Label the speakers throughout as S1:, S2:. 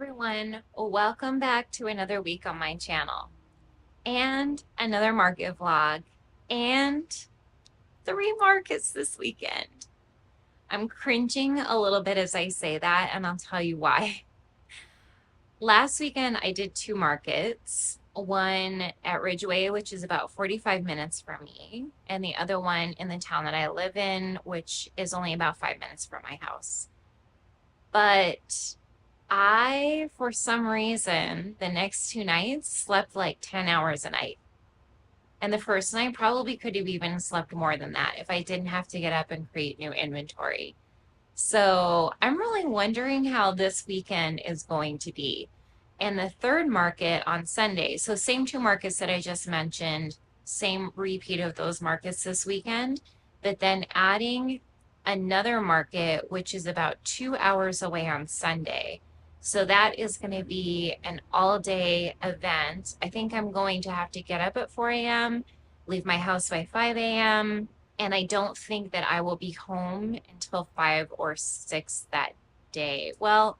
S1: everyone, welcome back to another week on my channel and another market vlog and three markets this weekend. I'm cringing a little bit as I say that, and I'll tell you why. Last weekend I did two markets, one at Ridgeway, which is about 45 minutes from me, and the other one in the town that I live in, which is only about 5 minutes from my house. But for some reason, the next two nights slept like 10 hours a night. And the first night probably could have even slept more than that if I didn't have to get up and create new inventory. So I'm really wondering how this weekend is going to be. And the third market on Sunday, so same two markets that I just mentioned, same repeat of those markets this weekend, but then adding another market, which is about 2 hours away on Sunday. So that is going to be an all day event. I think I'm going to have to get up at 4 a.m., leave my house by 5 a.m., and I don't think that I will be home until 5 or 6 that day. Well,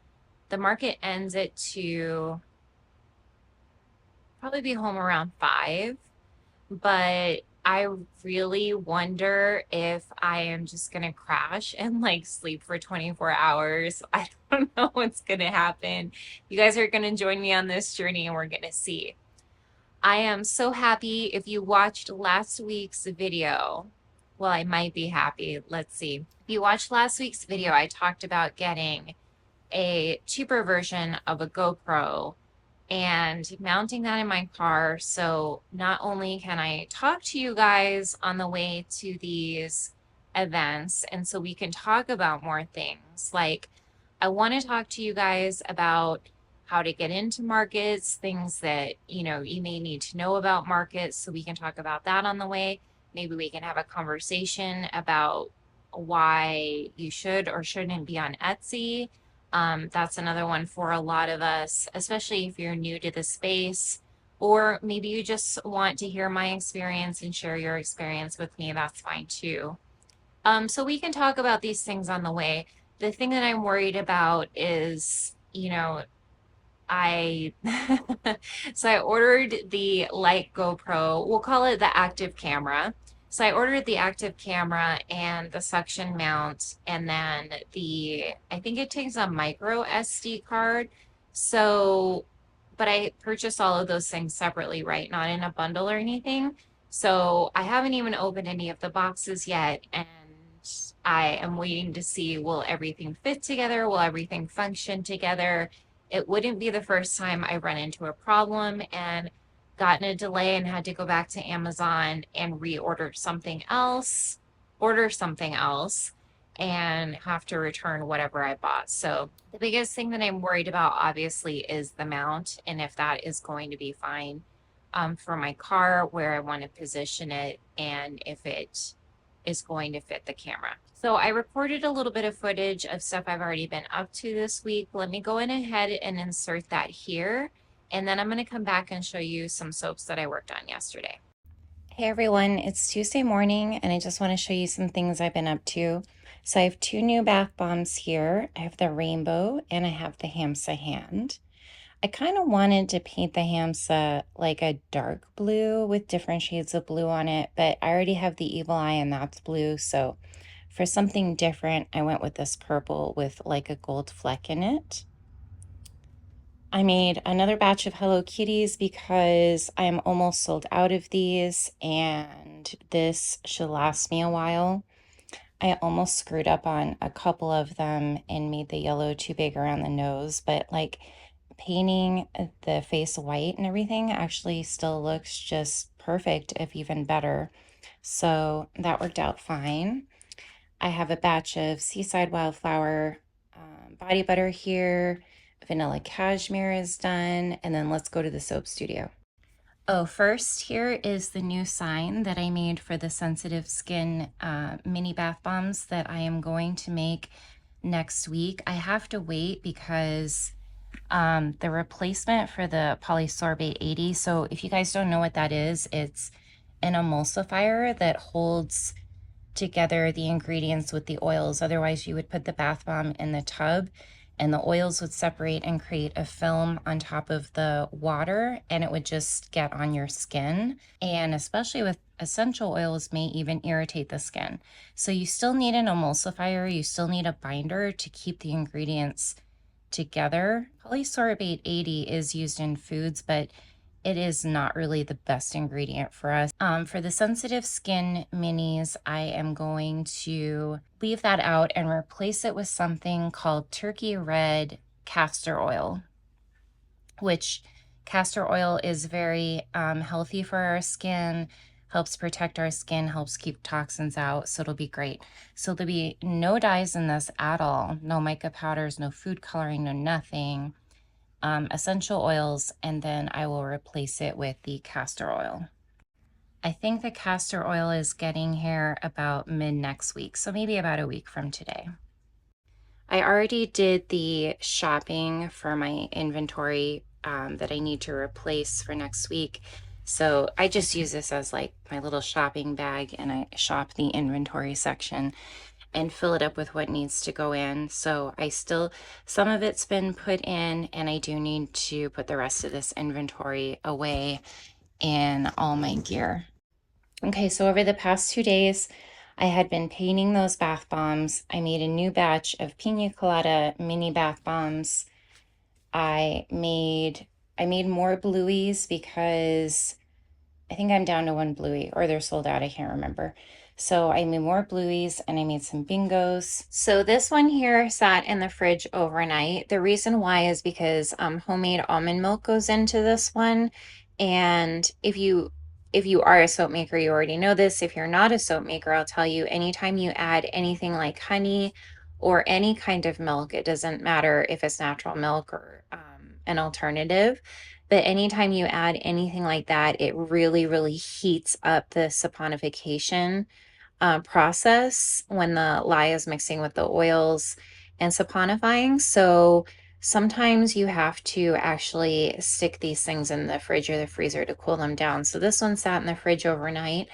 S1: the market ends at 2, probably be home around 5, but I really wonder if I am just gonna crash and like sleep for 24 hours. I don't know what's gonna happen. You guys are gonna join me on this journey and we're gonna see. I am so happy if you watched last week's video. Well, I might be happy. Let's see. If you watched last week's video, I talked about getting a cheaper version of a GoPro and mounting that in my car. So not only can I talk to you guys on the way to these events, and so we can talk about more things. Like, I want to talk to you guys about how to get into markets, things that, you may need to know about markets. So we can talk about that on the way. Maybe we can have a conversation about why you should or shouldn't be on Etsy. That's another one for a lot of us, especially if you're new to the space, or maybe you just want to hear my experience and share your experience with me. That's fine too. So we can talk about these things on the way. The thing that I'm worried about is, I so I ordered the light GoPro. We'll call it the active camera. So I ordered the active camera and the suction mount, and then I think it takes a micro SD card. So, but I purchased all of those things separately, right? Not in a bundle or anything. So I haven't even opened any of the boxes yet, and I am waiting to see, will everything fit together? Will everything function together? It wouldn't be the first time I run into a problem and gotten a delay and had to go back to Amazon and reorder something else, order something else, and have to return whatever I bought. So the biggest thing that I'm worried about, obviously, is the mount and if that is going to be fine for my car, where I want to position it, and if it is going to fit the camera. So I recorded a little bit of footage of stuff I've already been up to this week. Let me go in ahead and insert that here. And then I'm going to come back and show you some soaps that I worked on yesterday. Hey everyone, it's Tuesday morning and I just want to show you some things I've been up to. So I have two new bath bombs here. I have the rainbow and I have the Hamsa hand. I kind of wanted to paint the Hamsa like a dark blue with different shades of blue on it, but I already have the Evil Eye and that's blue. So for something different, I went with this purple with like a gold fleck in it. I made another batch of Hello Kitties because I'm almost sold out of these and this should last me a while. I almost screwed up on a couple of them and made the yellow too big around the nose, but like painting the face white and everything actually still looks just perfect, if even better. So that worked out fine. I have a batch of Seaside Wildflower body butter here. Vanilla Cashmere is done. And then let's go to the soap studio. Oh, first here is the new sign that I made for the sensitive skin mini bath bombs that I am going to make next week. I have to wait because the replacement for the polysorbate 80. So if you guys don't know what that is, it's an emulsifier that holds together the ingredients with the oils. Otherwise, you would put the bath bomb in the tub and the oils would separate and create a film on top of the water, and it would just get on your skin. And especially with essential oils, may even irritate the skin. So you still need an emulsifier, you still need a binder to keep the ingredients together. Polysorbate 80 is used in foods, but it is not really the best ingredient for us. For the sensitive skin minis, I am going to leave that out and replace it with something called turkey red castor oil, which castor oil is very healthy for our skin, helps protect our skin, helps keep toxins out, so it'll be great. So there'll be no dyes in this at all, no mica powders, no food coloring, no nothing. Essential oils, and then I will replace it with the castor oil. I think the castor oil is getting here about mid next week, so maybe about a week from today. I already did the shopping for my inventory that I need to replace for next week. So I just use this as like my little shopping bag, and I shop the inventory section and fill it up with what needs to go in. So some of it's been put in, and I do need to put the rest of this inventory away in all my gear. Okay, so over the past 2 days, I had been painting those bath bombs. I made a new batch of pina colada mini bath bombs. I made more blueies because I think I'm down to one bluey, or they're sold out, I can't remember. So I made more blueies, and I made some bingos. So this one here sat in the fridge overnight. The reason why is because homemade almond milk goes into this one. And if you are a soap maker, you already know this. If you're not a soap maker, I'll tell you, anytime you add anything like honey or any kind of milk, it doesn't matter if it's natural milk or an alternative, but anytime you add anything like that, it really, really heats up the saponification process when the lye is mixing with the oils and saponifying. So sometimes you have to actually stick these things in the fridge or the freezer to cool them down. So this one sat in the fridge overnight.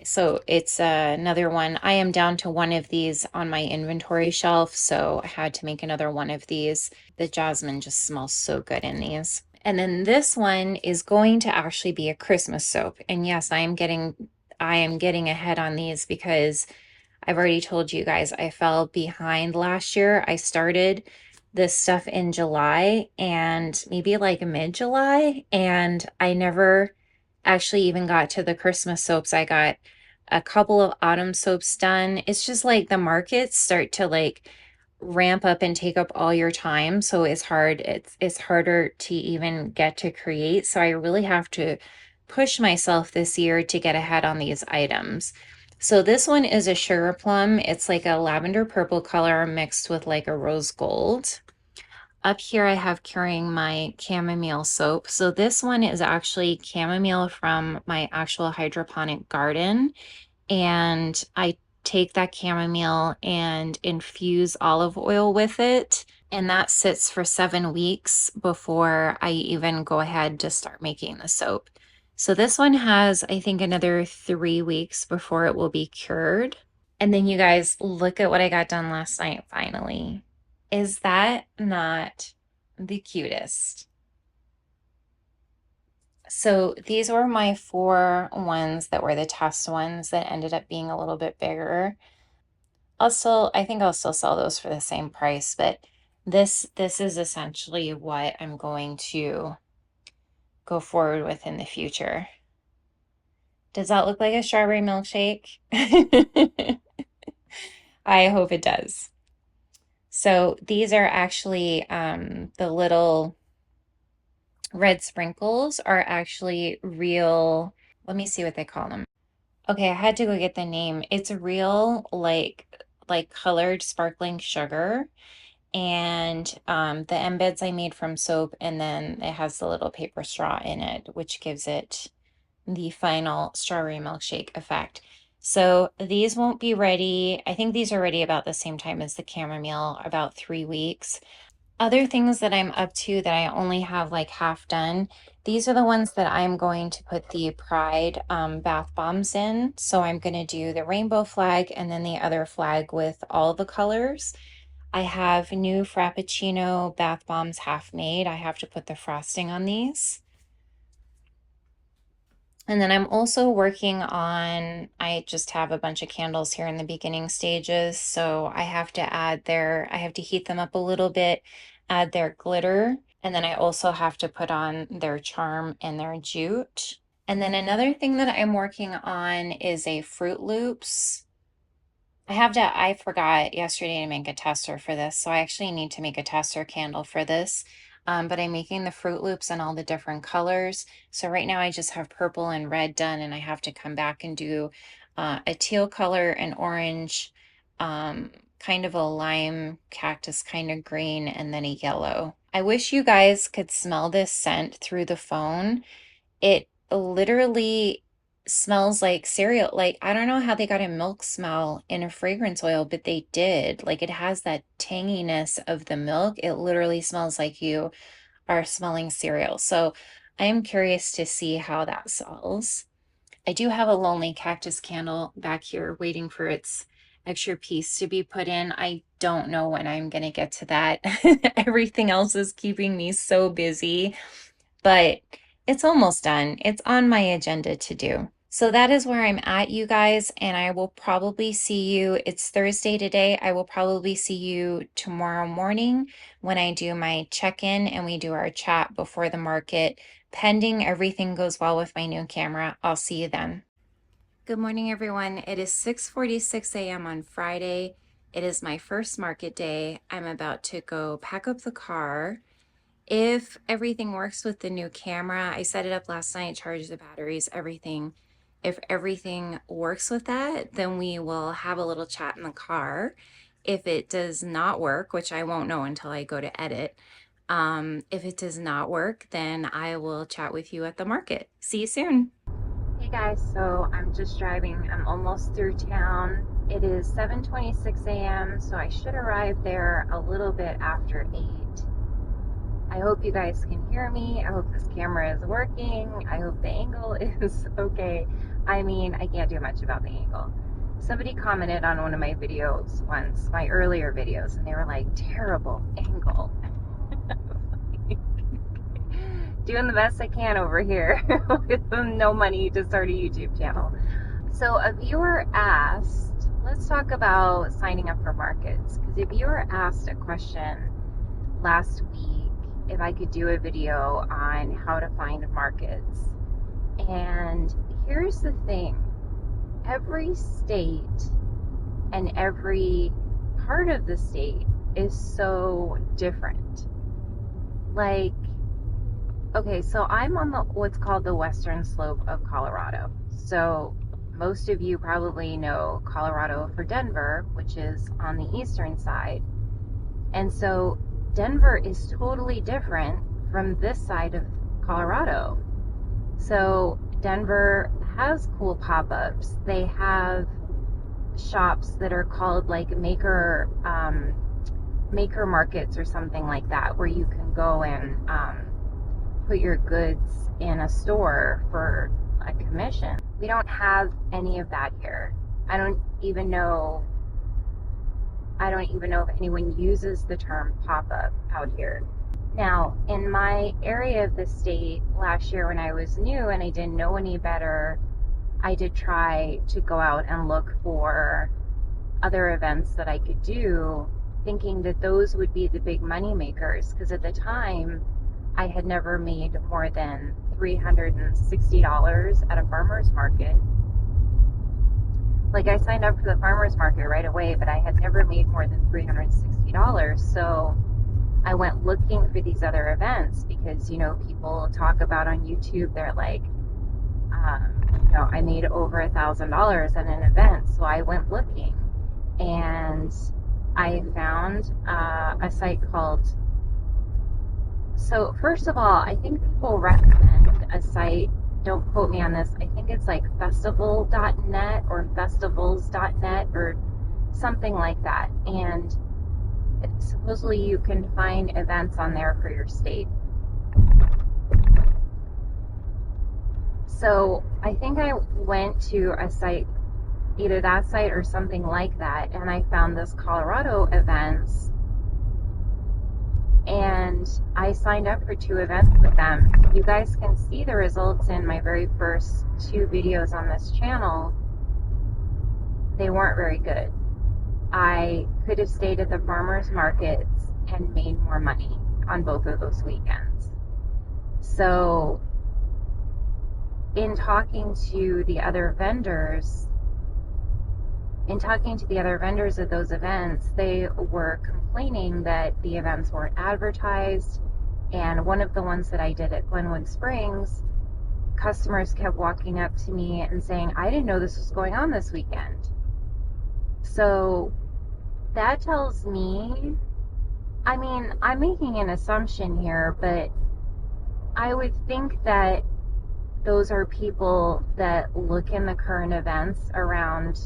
S1: So it's another one. I am down to one of these on my inventory shelf, so I had to make another one of these. The jasmine just smells so good in these. And then this one is going to actually be a Christmas soap. And yes, I am getting ahead on these because I've already told you guys I fell behind last year. I started this stuff in July and maybe like mid-July, and I never actually even got to the Christmas soaps. I got a couple of autumn soaps done. It's just like the markets start to like ramp up and take up all your time, so it's harder to even get to create. So I really have to push myself this year to get ahead on these items. So this one is a sugar plum. It's like a lavender purple color mixed with like a rose gold. Up here I have curing my chamomile soap. So this one is actually chamomile from my actual hydroponic garden. And I take that chamomile and infuse olive oil with it. And that sits for 7 weeks before I even go ahead to start making the soap. So this one has, I think, another 3 weeks before it will be cured. And then you guys, look at what I got done last night, finally. Is that not the cutest? So these were my 4 ones that were the test ones that ended up being a little bit bigger. I think I'll still sell those for the same price, but this is essentially what I'm going to go forward with in the future. Does that look like a strawberry milkshake? I hope it does. So these are actually the little red sprinkles are actually real. Let me see what they call them. Okay, I had to go get the name. It's real like colored sparkling sugar. And the embeds I made from soap, and then it has the little paper straw in it, which gives it the final strawberry milkshake effect. So these won't be ready. I think these are ready about the same time as the chamomile, about 3 weeks. Other things that I'm up to that I only have like half done, these are the ones that I'm going to put the Pride bath bombs in. So I'm going to do the rainbow flag and then the other flag with all the colors. I have new Frappuccino bath bombs half made. I have to put the frosting on these. And then I'm also working on, I just have a bunch of candles here in the beginning stages. So I have to I have to heat them up a little bit, add their glitter. And then I also have to put on their charm and their jute. And then another thing that I'm working on is a Fruit Loops. I forgot yesterday to make a tester for this, so I actually need to make a tester candle for this. But I'm making the Fruit Loops in all the different colors. So right now I just have purple and red done, and I have to come back and do a teal color, an orange, kind of a lime cactus kind of green, and then a yellow. I wish you guys could smell this scent through the phone. It literally smells like cereal. Like, I don't know how they got a milk smell in a fragrance oil, but they did. Like, it has that tanginess of the milk. It literally smells like you are smelling cereal. So I am curious to see how that smells. I do have a lonely cactus candle back here waiting for its extra piece to be put in. I don't know when I'm going to get to that. Everything else is keeping me so busy, but it's almost done. It's on my agenda to do. So that is where I'm at, you guys, and I will probably see you. It's Thursday today. I will probably see you tomorrow morning when I do my check-in and we do our chat before the market. Pending everything goes well with my new camera, I'll see you then. Good morning, everyone. It is 6:46 a.m. on Friday. It is my first market day. I'm about to go pack up the car. If everything works with the new camera, I set it up last night, charged the batteries, everything. If everything works with that, then we will have a little chat in the car. If it does not work, which I won't know until I go to edit, if it does not work, then I will chat with you at the market. See you soon. Hey guys, so I'm just driving. I'm almost through town. It is 7:26 a.m., so I should arrive there a little bit after 8. I hope you guys can hear me. I hope this camera is working. I hope the angle is okay. I mean, I can't do much about the angle. Somebody commented on one of my videos once, my earlier videos, and they were like, terrible angle. Doing the best I can over here with no money to start a YouTube channel. So a viewer asked, let's talk about signing up for markets, because a viewer asked a question last week if I could do a video on how to find markets. And here's the thing. Every state and every part of the state is so different. Like, okay, so I'm on what's called the western slope of Colorado. So most of you probably know Colorado for Denver, which is on the eastern side. And so Denver is totally different from this side of Colorado. So Denver has cool pop-ups. They have shops that are called like maker markets or something like that, where you can go and put your goods in a store for a commission. We don't have any of that here. I don't even know if anyone uses the term pop-up out here. Now, in my area of the state last year when I was new and I didn't know any better, I did try to go out and look for other events that I could do, thinking that those would be the big money makers, because at the time I had never made more than $360 at a farmer's market. Like, I signed up for the farmer's market right away, but I had never made more than $360. So I went looking for these other events because, people talk about on YouTube, they're like, I made over $1,000 at an event. So I went looking and I found a site called, so first of all, I think people recommend a site, don't quote me on this, I think it's like festival.net or festivals.net or something like that. And supposedly you can find events on there for your state. So I think I went to a site, either that site or something like that, and I found this Colorado events and I signed up for 2 events with them. You guys can see the results in my very first 2 videos on this channel. They weren't very good. I could have stayed at the farmers markets and made more money on both of those weekends. So in talking to the other vendors at those events, they were complaining that the events weren't advertised. And one of the ones that I did at Glenwood Springs, customers kept walking up to me and saying, I didn't know this was going on this weekend. So that tells me, I mean, I'm making an assumption here, but I would think that those are people that look in the current events around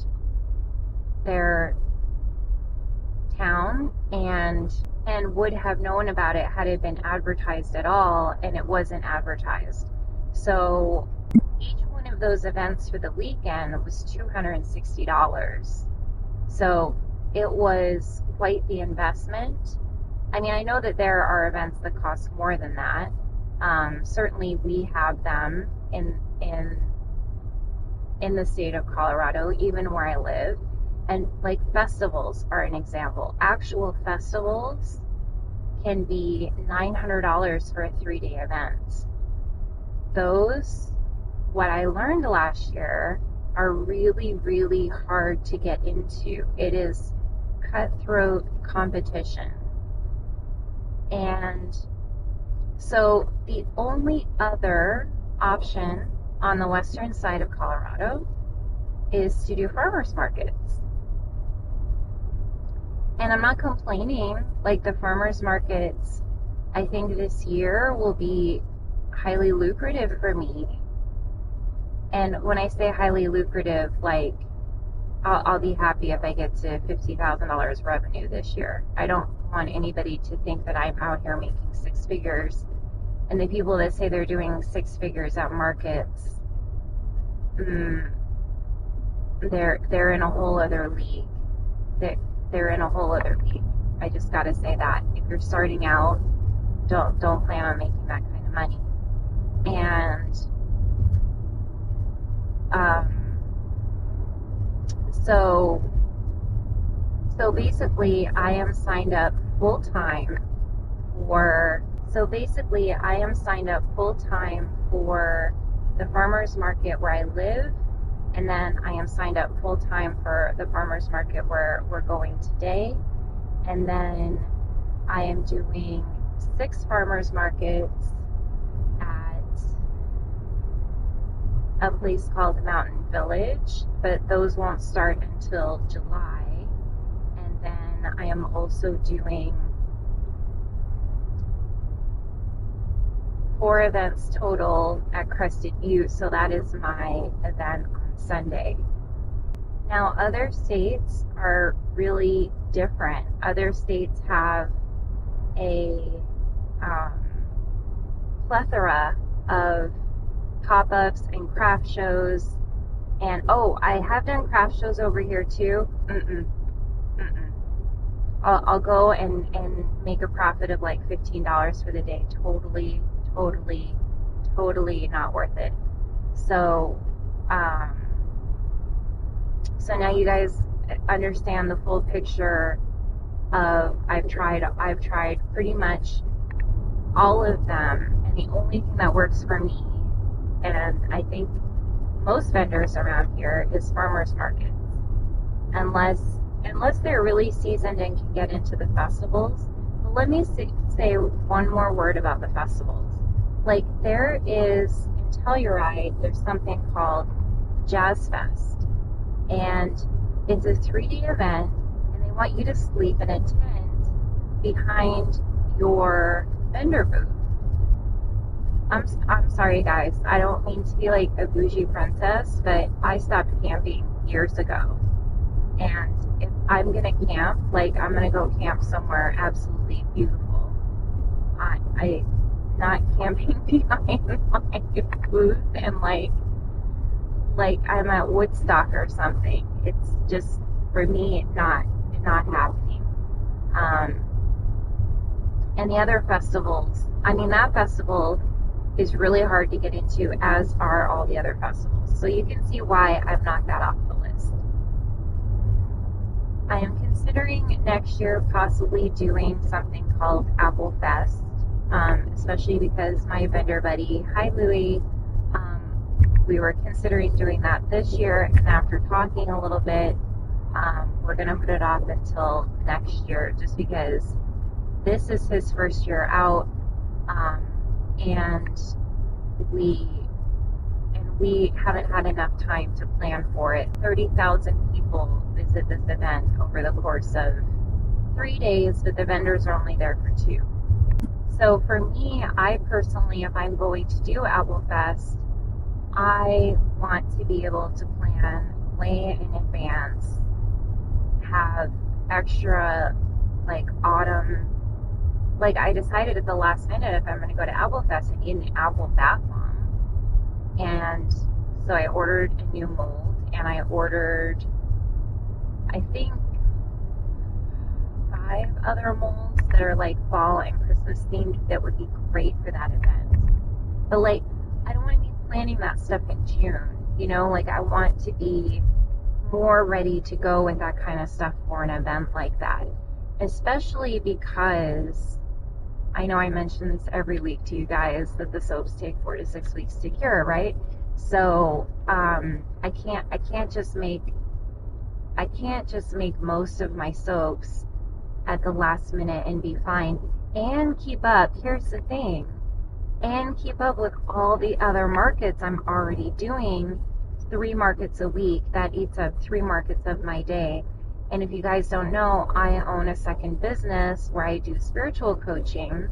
S1: their town and would have known about it had it been advertised at all, and it wasn't advertised. So each one of those events for the weekend was $260. So it was quite the investment. I mean, I know that there are events that cost more than that. Certainly we have them in the state of Colorado, even where I live. And like festivals are an example. Actual festivals can be $900 for a 3-day event. Those, what I learned last year, are really, really hard to get into. It is cutthroat competition. And so the only other option on the western side of Colorado is to do farmers markets. And I'm not complaining. Like, the farmers markets, I think this year will be highly lucrative for me. And when I say highly lucrative, like, I'll be happy if I get to $50,000 revenue this year. I don't want anybody to think that I'm out here making 6 figures. And the people that say they're doing 6 figures at markets, they're in a whole other league. They're in a whole other league. I just gotta say that. If you're starting out, don't plan on making that kind of money. And so basically I am signed up full time for the farmers market where I live, and then I am signed up full time for the farmers market where we're going today, and then I am doing 6 farmers markets at a place called Mountain Village, but those won't start until July. And then I am also doing 4 events total at Crested Butte, so that is my event on Sunday. Now, other states are really different. Other states have a plethora of pop-ups and craft shows. And I have done craft shows over here too. I'll go and make a profit of like $15 for the day. Totally not worth it. So now you guys understand the full picture of I've tried pretty much all of them, and the only thing that works for me, and I think most vendors around here, is farmers markets. Unless they're really seasoned and can get into the festivals. But let me say one more word about the festivals. Like, there is, in Telluride, there's something called Jazz Fest. And it's a 3-day event, and they want you to sleep in a tent behind your vendor booth. I'm sorry, guys. I don't mean to be like a bougie princess, but I stopped camping years ago. And if I'm going to camp, like, I'm going to go camp somewhere absolutely beautiful. I not camping behind my booth and like I'm at Woodstock or something. It's just, for me, not happening. And the other festivals, I mean, that festival is really hard to get into, as are all the other festivals. So you can see why I've knocked that off the list. I am considering next year possibly doing something called Apple Fest, especially because my vendor buddy, hi Louie, we were considering doing that this year, and after talking a little bit, we're going to put it off until next year, just because this is his first year out, and we haven't had enough time to plan for it. 30,000 people visit this event over the course of 3 days, but the vendors are only there for 2. So for me, I personally, if I'm going to do Apple Fest, I want to be able to plan way in advance, have extra, like, autumn, like, I decided at the last minute if I'm going to go to Apple Fest, I need an apple bath bomb. And so I ordered a new mold, and I ordered, I think, 5 other molds that are like fall and Christmas themed that would be great for that event. But like, I don't want to be planning that stuff in June, you know, like I want to be more ready to go with that kind of stuff for an event like that. Especially because I know I mention this every week to you guys that the soaps take 4 to 6 weeks to cure, right? So I can't just make most of my soaps at the last minute and be fine and keep up. Here's the thing, and keep up with all the other markets I'm already doing. 3 markets a week, that eats up 3 markets of my day. And if you guys don't know, I own a second business where I do spiritual coaching.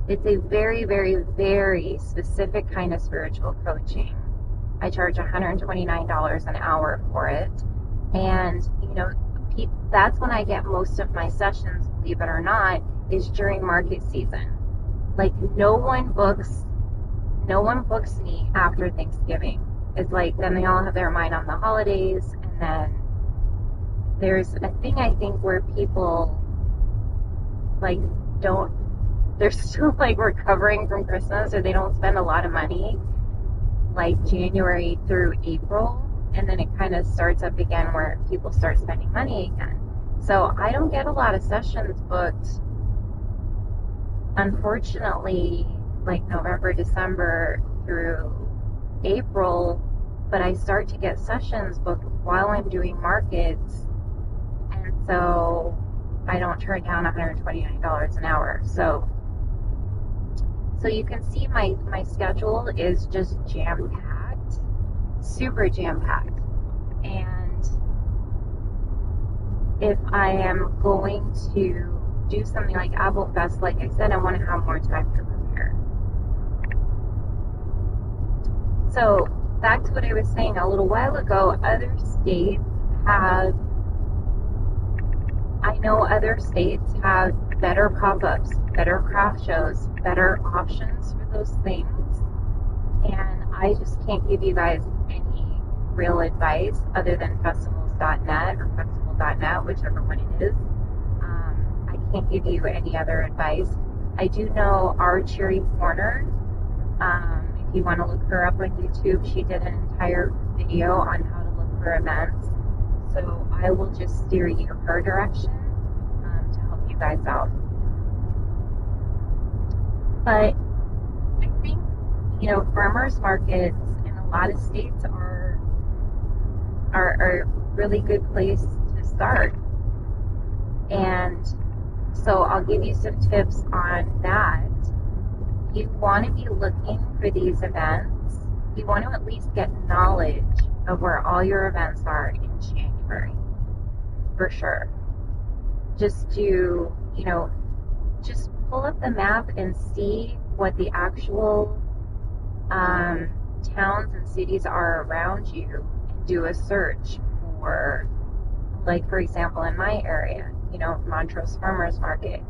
S1: It's a very, very, very specific kind of spiritual coaching. I charge $129 an hour for it. And, you know, that's when I get most of my sessions, believe it or not, is during market season. Like, no one books me after Thanksgiving. It's like, then they all have their mind on the holidays, and then there's a thing, I think, where people, like, they're still, like, recovering from Christmas, or they don't spend a lot of money, like, January through April, and then it kind of starts up again where people start spending money again. So I don't get a lot of sessions booked, unfortunately, like November, December through April, but I start to get sessions booked while I'm doing markets, and so I don't turn down $129 an hour. So you can see my schedule is just jam-packed, super jam-packed. And if I am going to do something like Apple Fest, like I said, I want to have more time to prepare. So back to what I was saying a little while ago, I know other states have better pop-ups, better craft shows, better options for those things, and I just can't give you guys any real advice other than festivals.net or festival.net, whichever one it is. I can't give you any other advice. I do know our Cherry Corner. If you want to look her up on YouTube, she did an entire video on how to look for events. So I will just steer you her direction to help you guys out. But I think, you know, farmers markets in a lot of states are a really good place to start. And so I'll give you some tips on that. You want to be looking for these events. You want to at least get knowledge of where all your events are in January, for sure. Just to, you know, just pull up the map and see what the actual towns and cities are around you, and do a search for, like, for example, in my area, you know, Montrose Farmers Market,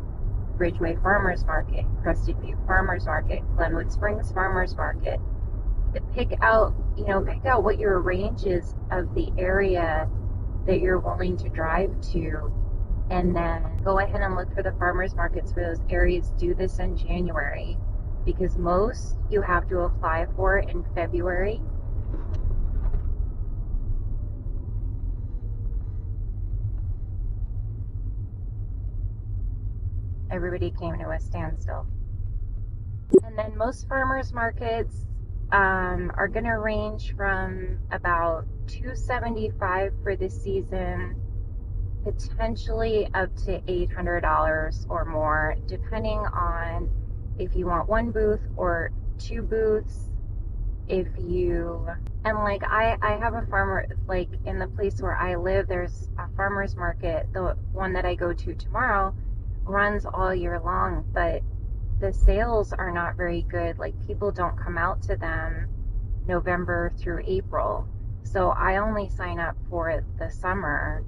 S1: Ridgeway Farmers Market, Crested Butte Farmers Market, Glenwood Springs Farmers Market. Pick out what your range is of the area that you're willing to drive to, and then go ahead and look for the farmers markets for those areas. Do this in January, because most you have to apply for in February. Everybody came to a standstill. And then most farmers markets are going to range from about $275 for the season, potentially up to $800 or more, depending on if you want one booth or two booths. If you, and like I have a farmer, like in the place where I live, there's a farmer's market. The one that I go to tomorrow runs all year long, but the sales are not very good. Like, people don't come out to them November through April. So I only sign up for the summer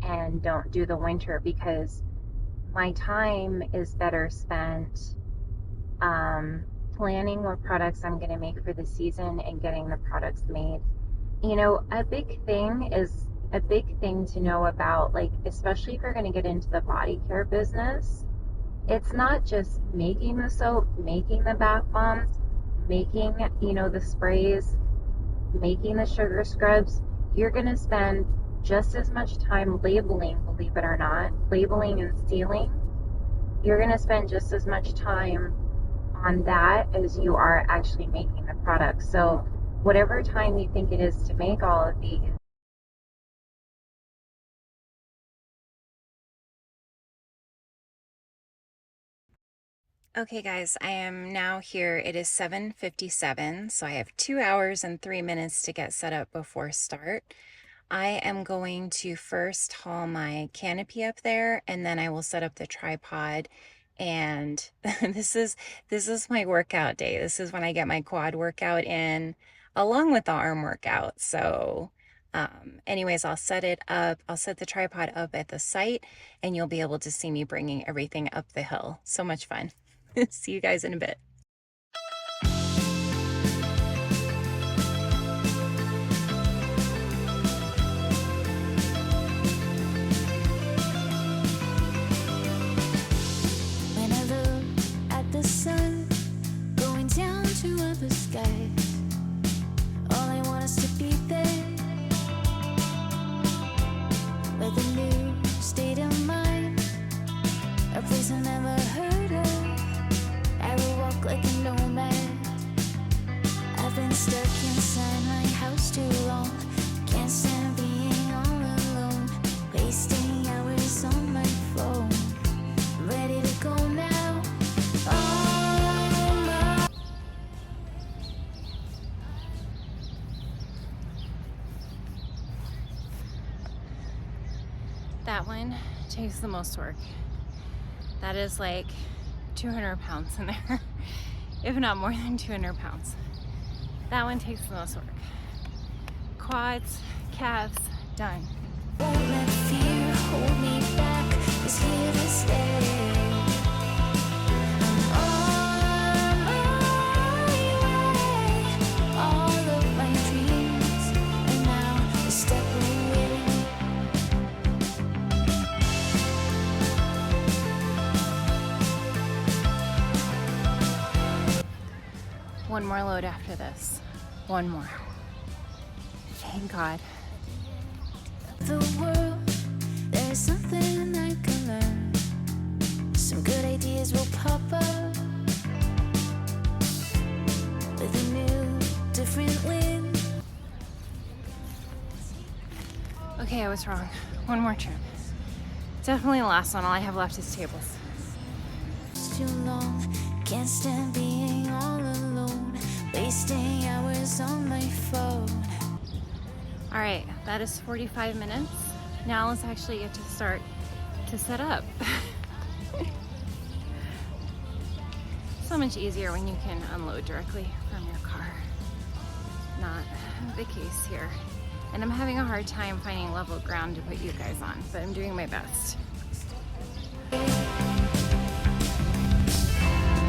S1: and don't do the winter, because my time is better spent planning what products I'm going to make for the season and getting the products made. You know, a big thing to know about, like, especially if you're going to get into the body care business, it's not just making the soap, making the bath bombs, making, you know, the sprays, making the sugar scrubs. You're going to spend just as much time labeling, believe it or not, labeling and sealing. You're going to spend just as much time on that as you are actually making the product. So whatever time you think it is to make all of these, okay guys, I am now here. It is 7:57, so I have 2 hours and 3 minutes to get set up before start. I am going to first haul my canopy up there, and then I will set up the tripod. And this is my workout day. This is when I get my quad workout in along with the arm workout. So anyways, I'll set it up. I'll set the tripod up at the site, and you'll be able to see me bringing everything up the hill. So much fun. See you guys in a bit.
S2: When I look at the sun going down to other skies, all I want is to be there with a new state of mind, a place I've never heard of. I will walk like a nomad. I've been stuck inside my house too long. Can't stand being all alone, wasting hours on my phone. I'm ready to go now. Oh,
S1: That one takes the most work. That is like 200 pounds in there, if not more than 200 pounds. That one takes the most work. Quads, calves, done.
S2: won't let fear hold me back. It's here to stay. I'm on my way. All of my dreams are now a step away.
S1: One more load after this. One more. Thank God.
S2: The world, there's something I can learn. Some good ideas will pop up with a new, different wind.
S1: Okay, I was wrong. One more trip. Definitely the last one. All I have left is tables.
S2: It's too long, can't stand being all alone, wasting hours on my phone.
S1: All right, that is 45 minutes. Now let's actually get to start to set up. So much easier when you can unload directly from your car. Not the case here. And I'm having a hard time finding level ground to put you guys on, but I'm doing my best.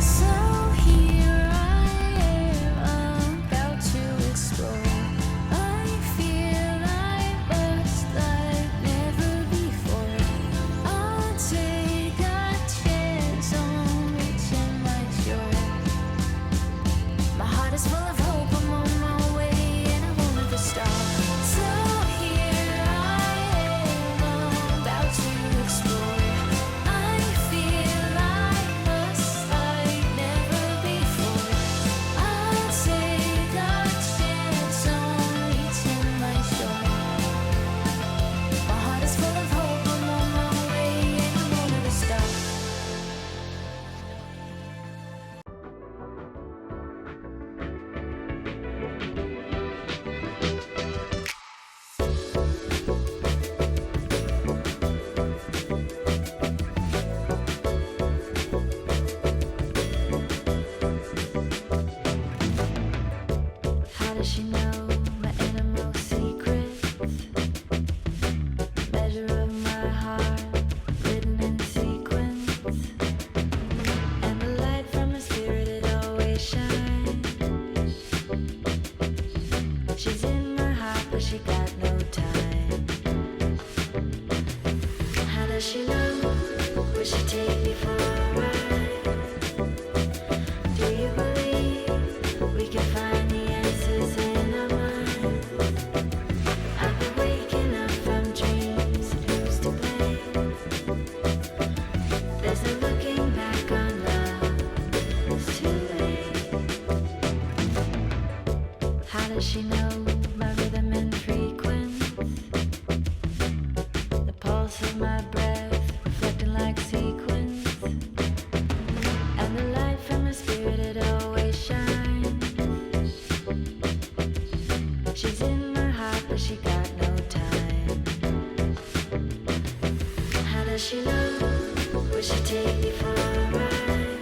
S2: So here I am, about to explore. I feel I must like never before. I does she know my rhythm and frequency? The pulse of my breath reflecting like sequins, and the light from her spirit it always shines. She's in my heart, but she got no time. How does she know? Will she take me for a ride?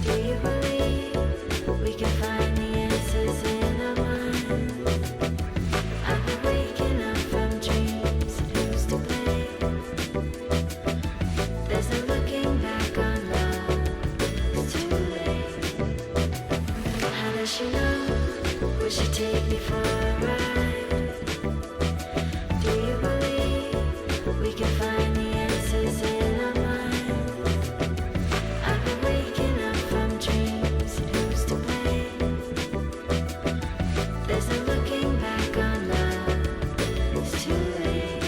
S2: Do you believe we can find the answers in our mind? I've been waking up from dreams that used to play. There's no looking back on love, it's too late. How does she know? Will she take me for a ride? Do you believe we can find the answers in our mind? I've been waking up from dreams that used to play. There's no looking back on love, it's too late.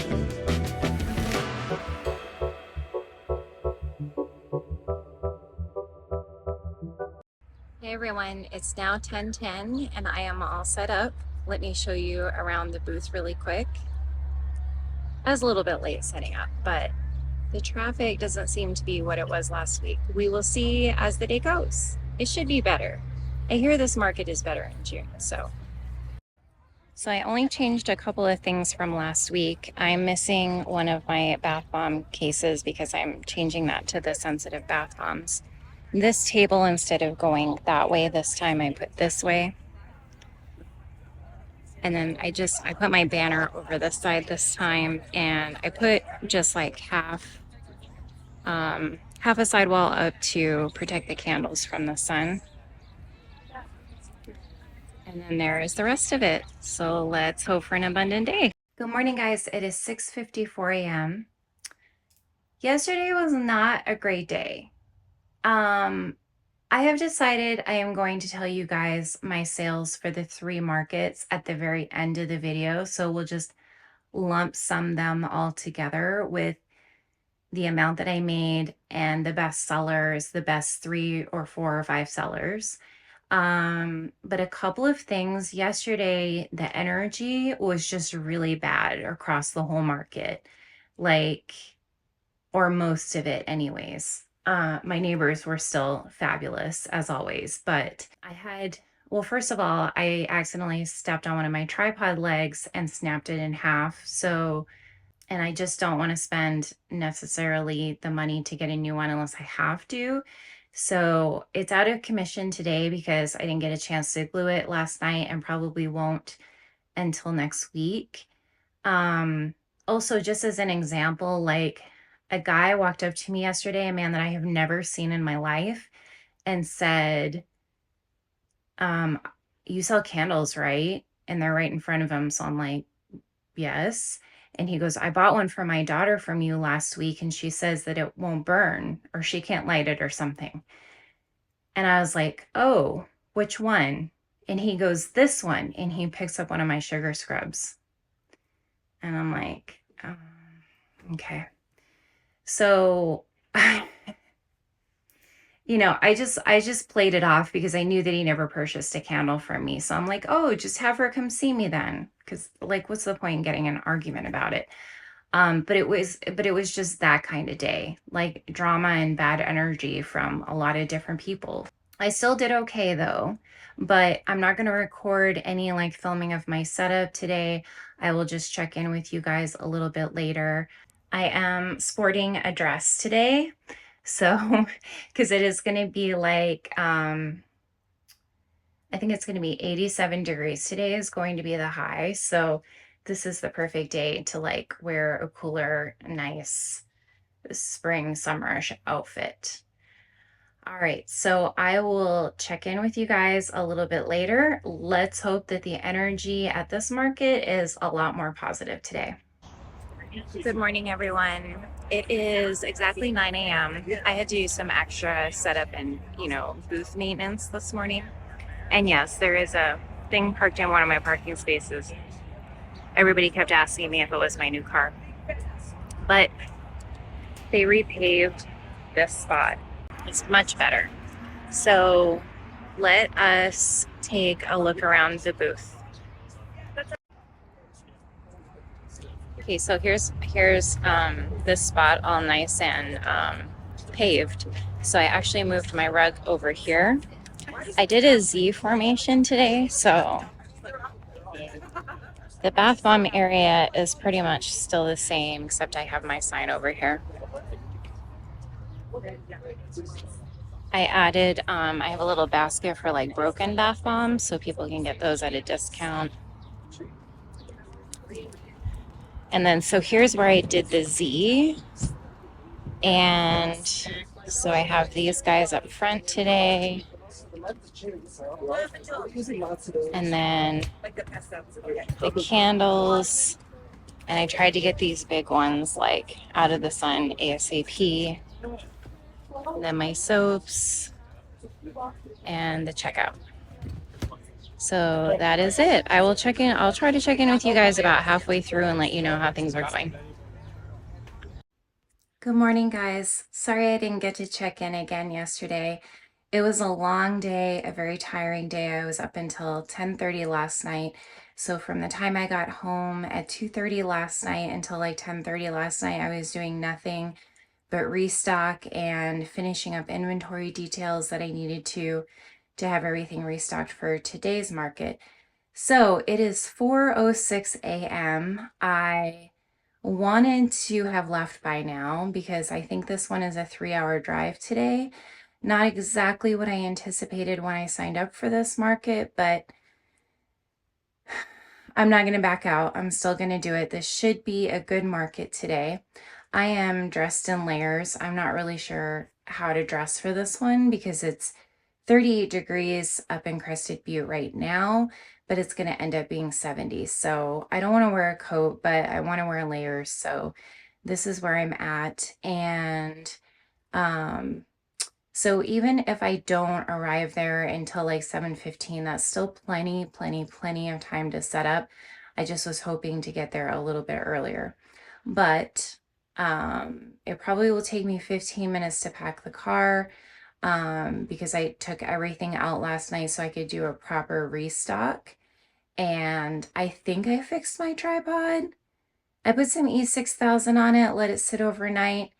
S1: Hey everyone, it's now 10:10 and I am all set up. Let me show you around the booth really quick. I was a little bit late setting up, but the traffic doesn't seem to be what it was last week. We will see as the day goes. It should be better. I hear this market is better in June, so. So I only changed a couple of things from last week. I'm missing one of my bath bomb cases because I'm changing that to the sensitive bath bombs. This table, instead of going that way this time, I put this way. And then I put my banner over this side this time, and I put just like half a sidewall up to protect the candles from the sun. And then there is the rest of it. So let's hope for an abundant day. Good morning, guys. It is 6:54 a.m. Yesterday was not a great day. I have decided I am going to tell you guys my sales for the 3 markets at the very end of the video. So we'll just lump sum them all together with the amount that I made and the best sellers, the best 3 or 4 or 5 sellers. But a couple of things yesterday, the energy was just really bad across the whole market, like, or most of it anyways. My neighbors were still fabulous as always, but well, first of all, I accidentally stepped on one of my tripod legs and snapped it in half. So, and I just don't want to spend necessarily the money to get a new one unless I have to. So it's out of commission today because I didn't get a chance to glue it last night and probably won't until next week. Also, just as an example, like a guy walked up to me yesterday, a man that I have never seen in my life, and said, you sell candles, right? And they're right in front of him. So I'm like, yes. And he goes, I bought one for my daughter from you last week, and she says that it won't burn or she can't light it or something. And I was like, oh, which one? And he goes, this one. And he picks up one of my sugar scrubs. And I'm like, okay. So, you know, I just played it off because I knew that he never purchased a candle from me. So I'm like, oh, just have her come see me then. Because like, what's the point in getting an argument about it? But it was just that kind of day, like drama and bad energy from a lot of different people. I still did okay though, but I'm not going to record any like filming of my setup today. I will just check in with you guys a little bit later. I am sporting a dress today. So, because it is going to be like, I think it's going to be 87 degrees today is going to be the high. So this is the perfect day to like wear a cooler, nice spring, summerish outfit. All right, so I will check in with you guys a little bit later. Let's hope that the energy at this market is a lot more positive today. Good morning, everyone. It is exactly 9 a.m. I had to do some extra setup and, booth maintenance this morning. And yes, there is a thing parked in one of my parking spaces. Everybody kept asking me if it was my new car. But they repaved this spot. It's much better. So let us take a look around the booth. Okay, so here's this spot all nice and paved. So I actually moved my rug over here. I did a Z formation today, so the bath bomb area is pretty much still the same, except I have my sign over here. I have a little basket for like broken bath bombs, so people can get those at a discount. And then, so here's where I did the Z. And so I have these guys up front today. And then the candles. And I tried to get these big ones like out of the sun ASAP. And then my soaps and the checkout. So that is it. I will check in. I'll try to check in with you guys about halfway through and let you know how things are going. Good morning, guys. Sorry I didn't get to check in again yesterday. It was a long day, a very tiring day. I was up until 10:30 last night. So from the time I got home at 2:30 last night until like 10:30 last night, I was doing nothing but restock and finishing up inventory details that I needed to have everything restocked for today's market. So it is 4:06 a.m. I wanted to have left by now because I think this one is a 3-hour drive today. Not exactly what I anticipated when I signed up for this market, but I'm not going to back out. I'm still going to do it. This should be a good market today. I am dressed in layers. I'm not really sure how to dress for this one because it's 38 degrees up in Crested Butte right now, but it's going to end up being 70. So I don't want to wear a coat, but I want to wear layers. So this is where I'm at. And so even if I don't arrive there until like 7:15, that's still plenty of time to set up. I just was hoping to get there a little bit earlier. But it probably will take me 15 minutes to pack the car because I took everything out last night so I could do a proper restock. And I think I fixed my tripod. I put some E6000 on it, let it sit overnight.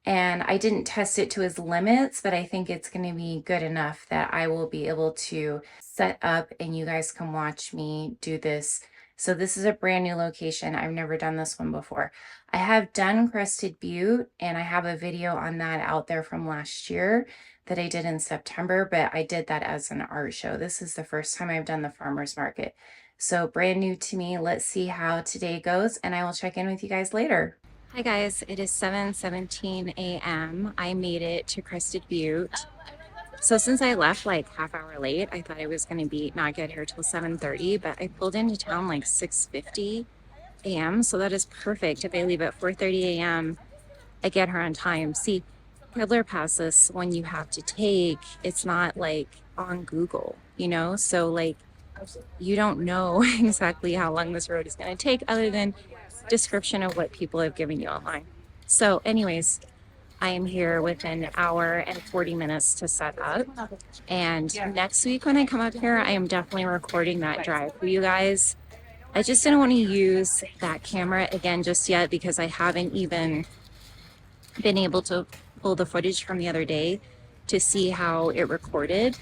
S1: And I didn't test it to its limits, but I think it's going to be good enough that I will be able to set up and you guys can watch me do this. So this is a brand new location. I've never done this one before. I have done Crested Butte and I have a video on that out there from last year that I did in September, but I did that as an art show. This is the first time I've done the farmer's market. So brand new to me. Let's see how today goes and I will check in with you guys later. Hi guys, it is 7:17 a.m. I made it to Crested Butte. So since I left like half hour late, I thought I was going to be not get here till 7:30, but I pulled into town like 6:50 a.m. So that is perfect. If I leave at 4:30 a.m., I get here on time. See, peddler passes when you have to take, it's not like on Google, you know? So like you don't know exactly how long this road is going to take other than description of what people have given you online. So anyways, I am here within an hour and 40 minutes to set up. And next week when I come up here, I am definitely recording that drive for you guys. I just didn't want to use that camera again just yet because I haven't even been able to pull the footage from the other day to see how it recorded.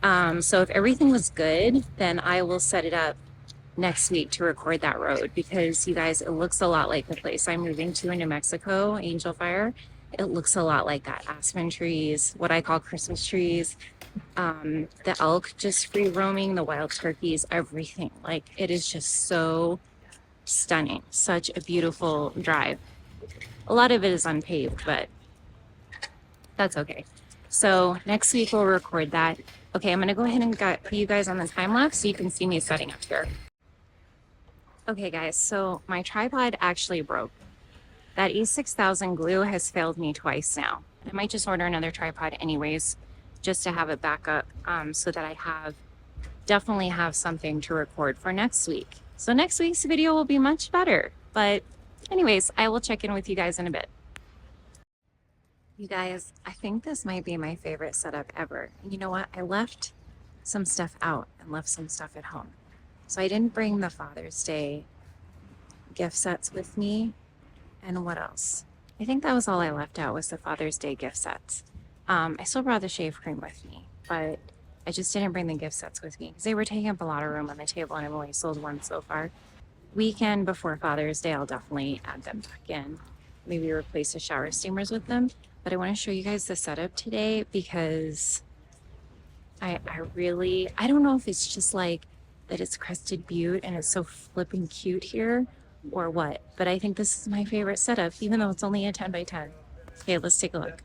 S1: So if everything was good, then I will set it up next week to record that road because you guys, it looks a lot like the place I'm moving to in New Mexico, Angel Fire. It looks a lot like that. Aspen trees, what I call Christmas trees, the elk just free roaming, the wild turkeys, everything. Like it is just so stunning. Such a beautiful drive. A lot of it is unpaved, but that's okay. So next week we'll record that. Okay, I'm gonna go ahead and put you guys on the time lapse so you can see me setting up here. Okay guys, so my tripod actually broke. That E6000 glue has failed me twice now. I might just order another tripod anyways, just to have it back up so that I definitely have something to record for next week. So next week's video will be much better. But anyways, I will check in with you guys in a bit. You guys, I think this might be my favorite setup ever. You know what? I left some stuff out and left some stuff at home. So I didn't bring the Father's Day gift sets with me. And what else? I think that was all I left out was the Father's Day gift sets. I still brought the shave cream with me, but I just didn't bring the gift sets with me because they were taking up a lot of room on the table and I've only sold one so far. Weekend before Father's Day, I'll definitely add them back in. Maybe replace the shower steamers with them. But I want to show you guys the setup today because I don't know if it's just like that it's Crested Butte and it's so flipping cute here or what, but I think this is my favorite setup, even though it's only a 10 by 10. Okay, let's take a look.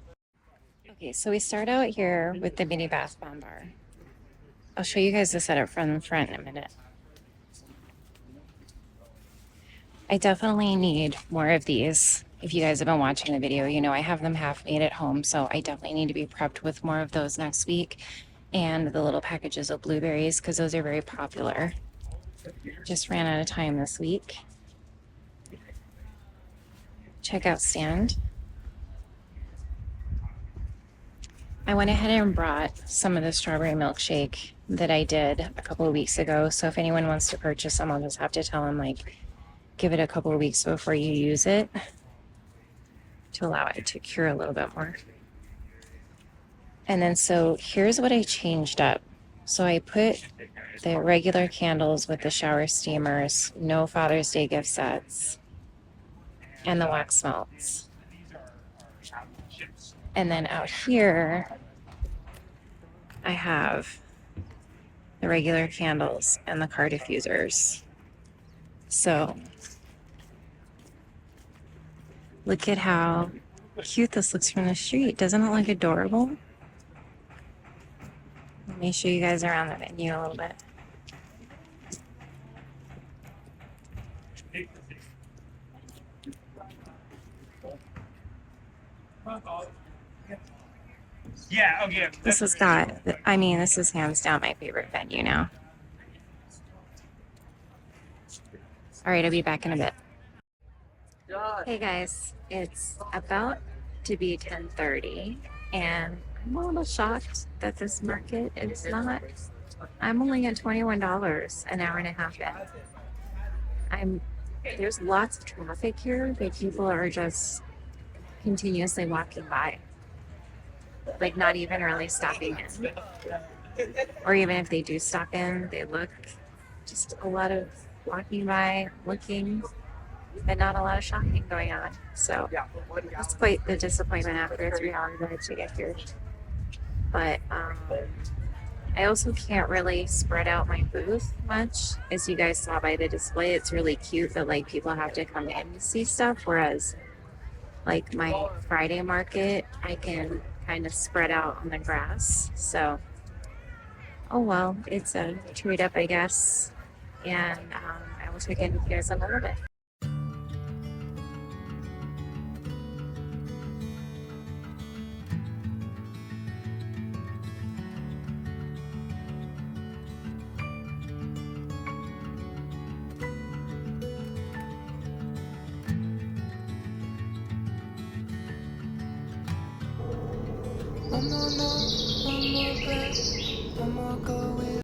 S1: Okay, so we start out here with the mini bath bomb bar. I'll show you guys the setup from the front in a minute. I definitely need more of these. If you guys have been watching the video, you know I have them half made at home, so I definitely need to be prepped with more of those next week. And the little packages of blueberries, because those are very popular. Just ran out of time this week. Checkout stand. I went ahead and brought some of the strawberry milkshake that I did a couple of weeks ago. So if anyone wants to purchase some, I'll just have to tell them, like, give it a couple of weeks before you use it to allow it to cure a little bit more. And then so here's what I changed up. So I put the regular candles with the shower steamers, no Father's Day gift sets, and the wax melts. And then out here, I have the regular candles and the car diffusers. So look at how cute this looks from the street. Doesn't it look adorable? Let me show you guys around the venue a little bit.
S3: Yeah, okay.
S1: This is hands down my favorite venue now. All right, I'll be back in a bit. Hey guys, it's about to be 10:30 and I'm a little shocked that this market is not, I'm only at $21 an hour and a half in. There's lots of traffic here, but people are just continuously walking by, like not even really stopping in. Or even if they do stop in, they look, just a lot of walking by, looking, but not a lot of shopping going on. So it's quite the disappointment after a 3-hour drive to get here. But I also can't really spread out my booth much. As you guys saw by the display, it's really cute, but like people have to come in to see stuff. Whereas like my Friday market, I can kind of spread out on the grass. So, oh well, it's a trade up, I guess. And I will check in with you guys in a little bit.
S2: One more note, one more breath, one more go.